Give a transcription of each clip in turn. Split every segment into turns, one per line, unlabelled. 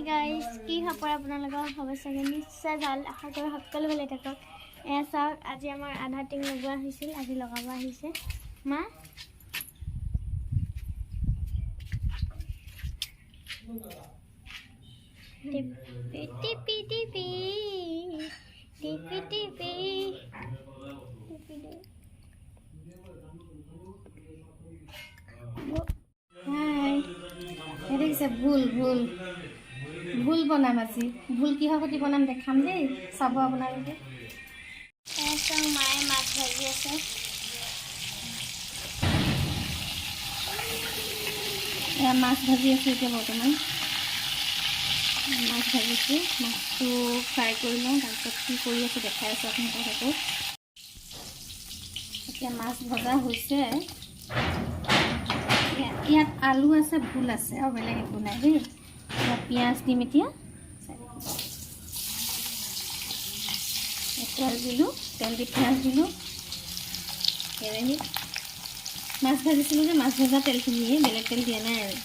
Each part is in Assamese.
গাইজ কি খবৰ আপোনালোকৰ হ'ব চাগে নিশ্চয় ভাল আশা কৰোঁ সকলো ভালে থাকক এয়া চাওক আজি আমাৰ আধা টিং লগোৱা হৈছিল আজি লগাব আহিছে মা টিপি টিপি টিপি টিপি হাই দেখিছে ভুল ভুল ভুল বনাম আজি ভুল কিহৰ সৈতে বনাম দেখাম দেই চাব আপোনালোকে মায়ে মাছ ভাজি আছে এয়া মাছ ভাজি আছে এতিয়া বৰ্তমান মাছ ভাজিছোঁ মাছটো ফ্ৰাই কৰি লওঁ তাৰপিছত কি কৰি আছোঁ দেখাই আছোঁ আপোনালোকক আকৌ এতিয়া মাছ ভজা হৈছে ইয়াত আলু আছে ভুল আছে আৰু বেলেগ একো নাই দেই পিঁয়াজ দিম এতিয়া তেল দিলোঁ তেল দি পিঁয়াজ দিলোঁ কেৰাহীত মাছ ভাজিছিলোঁ যে মাছ ভজা তেলখিনিয়ে বেলেগ তেল দিয়া নাই আৰু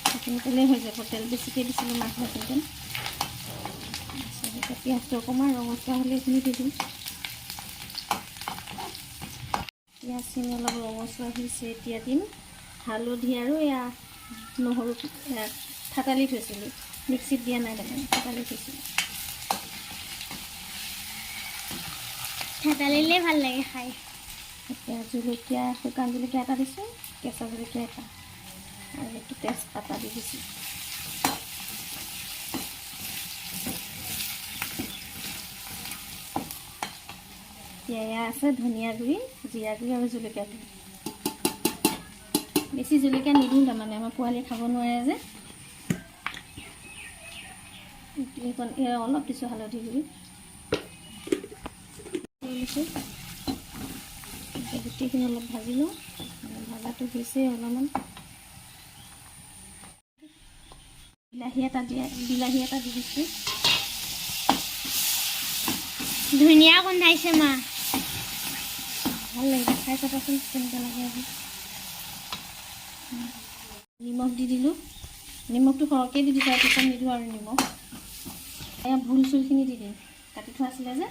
সেইখিনি তেলেই হৈ যাব তেল বেছিকৈ দিছিলোঁ মাছ ভাজোঁতে এতিয়া পিঁয়াজটো অকণমান ৰঙচুৱা হ'লে এইখিনি দি দিম পিঁয়াজখিনি অলপ ৰঙচুৱা হৈছে এতিয়া দিম হালধি আৰু এয়া নহৰু থাতালি থৈছিলোঁ মিক্সিত দিয়া নাই মানে থাতালি থৈছিলোঁ থাতালিলে ভাল লাগে খাই এতিয়া জলকীয়া শুকান জলকীয়া এটা দিছোঁ কেঁচা জলকীয়া এটা আৰু এইটো তেজপাতা দি দিছোঁ এতিয়া এয়া আছে ধনিয়া গুড়ি জিৰা গুড়ি আৰু জলকীয়া গুড়ি বেছি জলকীয়া নিদিওঁ তাৰমানে আমাৰ পোৱালি খাব নোৱাৰে যে এইকণ অলপ দিছোঁ হালধি গুড়ি গোটেইখিনি অলপ ভাজি লওঁ ভাজাটো হৈছে অলপমান বিলাহী এটা দি দিছোঁ ধুনীয়া গোন্ধাইছে মা ভাল লাগিব খাই চাবাচোন কেনেকৈ লাগে আজি নিমখ দি দিলোঁ নিমখটো সৰহকৈ দি দিছোঁ তাৰপিছত নিদিওঁ আৰু নিমখ এয়া ভুল চুলখিনি দি দিম কাটি থোৱা আছিলে যে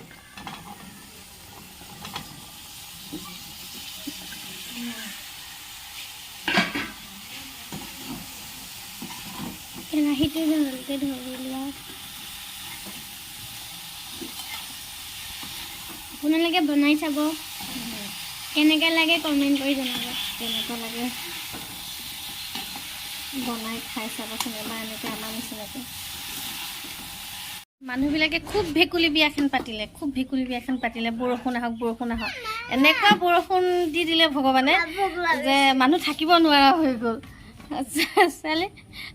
কেৰাহীটো ভালকৈ ধৰি লোৱা আপোনালোকে বনাই চাব কেনেকৈ লাগে কমেণ্ট কৰি জনাব কেনেকুৱা লাগে বনাই খাই চাবচোন এবাৰ এনেকৈ আমাৰ নিচিনাকৈ মানুহবিলাকে খুব ভেকুলী বিয়াখন পাতিলে বৰষুণ আহক এনেকুৱা বৰষুণ দি দিলে ভগৱানে যে মানুহ থাকিব নোৱাৰা হৈ গ'ল চালে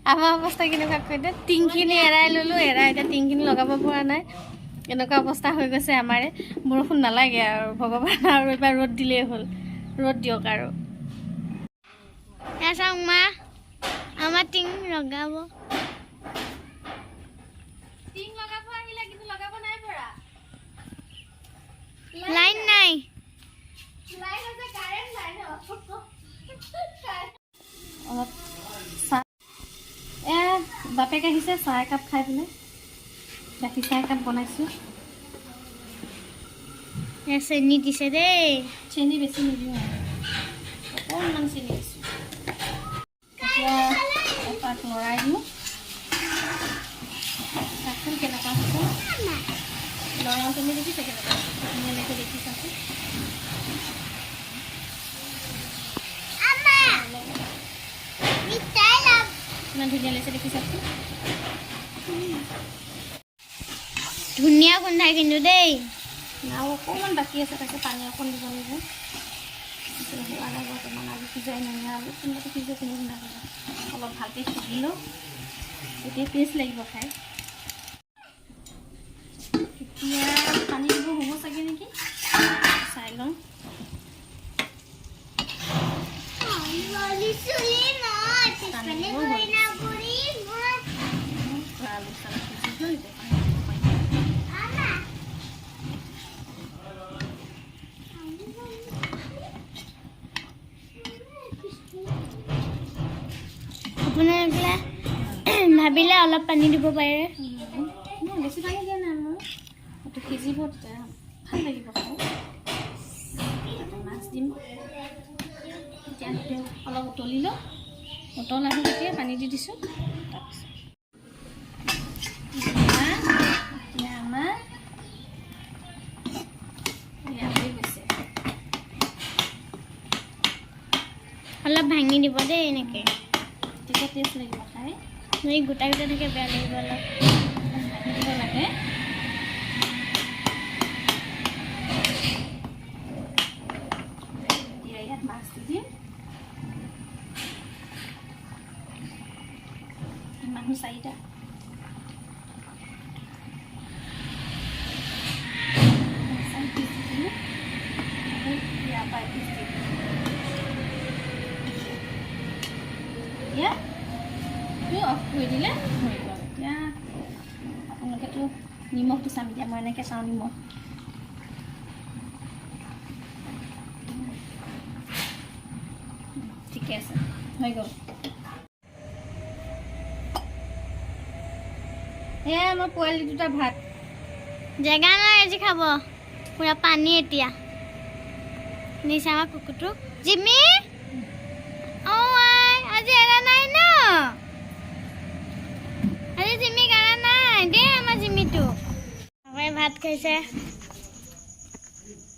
আমাৰ অৱস্থা কেনেকুৱা কৈ দিয়ে টিংখিনি এৰাই ল'লোঁ এতিয়া টিংখিনি লগাব পৰা নাই এনেকুৱা অৱস্থা হৈ গৈছে আমাৰে বৰষুণ নালাগে আৰু ভগৱান আৰু এবাৰ ৰ'দ দিলেই হ'ল ৰ'দ দিয়ক আৰু চাওক মা আমাৰ টিং লগাব আহিলে কিন্তু লগাব নাই পৰা লাইন নাই অলপ চাহ বাপেক আহিছে চাহ একাপ খাই পেলাই গাখীৰ চাহ একাপ বনাইছোঁ চেনি দিছে দেই চেনি বেছি নিদিওঁ অকণমান চেনি দিছোঁ এতিয়া এপাক লৰাই দিওঁ চাচোন কেনেকুৱা হৈছে লৰাও চেনি দেখিছে কেনেকুৱা ধুনীয়াকৈ দেখি চাচোন ইমান ধুনীয়া লাগিছে দেখি চাচোন ধুনীয়া গোন্ধাই কিন্তু দেই আৰু অকণমান বাকী আছে তাকে পানী অকণ দিব লাগিব হোৱা নাই বৰ্তমান আজি সিজাই নাই আৰু কোনোবাটো সিজাই কিনি নালাগে অলপ ভালকৈ সিজি লওঁ এতিয়া টেষ্ট লাগিব খাই এতিয়া পানী দিব হ'ব চাগে নেকি চাই লওঁ আপোনালোকে
ভাবিলে অলপ পানী দিব পাৰে
বেছি পানী দিয়া নাই মোৰ এইটো সিজিব তেতিয়া ভাল লাগিব খাই মাছ দিম এতিয়া অলপ উতলি লওঁ উতল আহি তেতিয়া পানী দি দিছোঁ এতিয়া আমাৰ হৈ গৈছে
অলপ ভাঙি দিব দেই এনেকৈ
তেতিয়া টেষ্ট লাগিব খাই
এই গোটা গোটা থাকে বেয়া লাগিব অলপ
ভাঙি দিব লাগে এতিয়া ইয়াত মাছ দি দিম মানুহ 4টা অফ কৰি দিলে হৈ গ'ল এতিয়া আপোনালোকেতো নিমখটো চাম এতিয়া মই এনেকৈ চাওঁ নিমখ ঠিকে আছে হৈ গ'ল এয়া মই পোৱালি 2টা ভাত
জেগা নাই আজি খাব পুৰা পানী এতিয়া নিচা আমাৰ কুকুৰটো জিমি আজি এৰা নাই ন আজি জিমি এৰা নাই দেই আমাৰ জিমিটো বাবাই ভাত খাইছে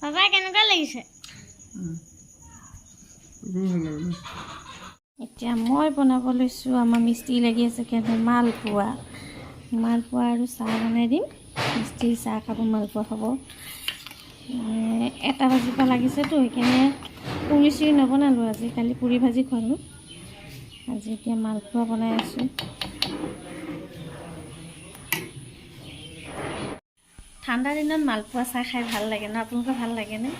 বাবাই কেনেকুৱা লাগিছে
এতিয়া মই বনাব লৈছোঁ আমাৰ মিস্ত্ৰী লাগি আছে কেনে মালপোৱা আৰু চাহ বনাই দিম মিস্ত্ৰী চাহ খাব মালপোৱা খাব 1টা বাজিৰ পৰা লাগিছেতো সেইকাৰণে পুৰি চুৰি নবনালোঁ আজি কালি পুৰি ভাজি খোৱালোঁ আজি এতিয়া মালপোৱা বনাই আছোঁ ঠাণ্ডা দিনত মালপোৱা চাহ খাই ভাল লাগে ন আপোনালোকৰ ভাল লাগেনে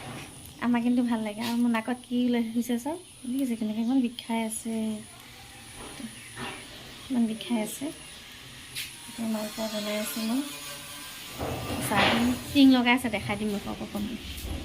আমাৰ কিন্তু ভাল লাগে আৰু মোৰ নাকত কি হৈছে চাওক দেখিছে কেনেকৈ ইমান বিষাই আছে এতিয়া মালপোৱা বনাই আছোঁ মই চাহ টিং লগাই আছে দেখাই দিম মোক অকণমান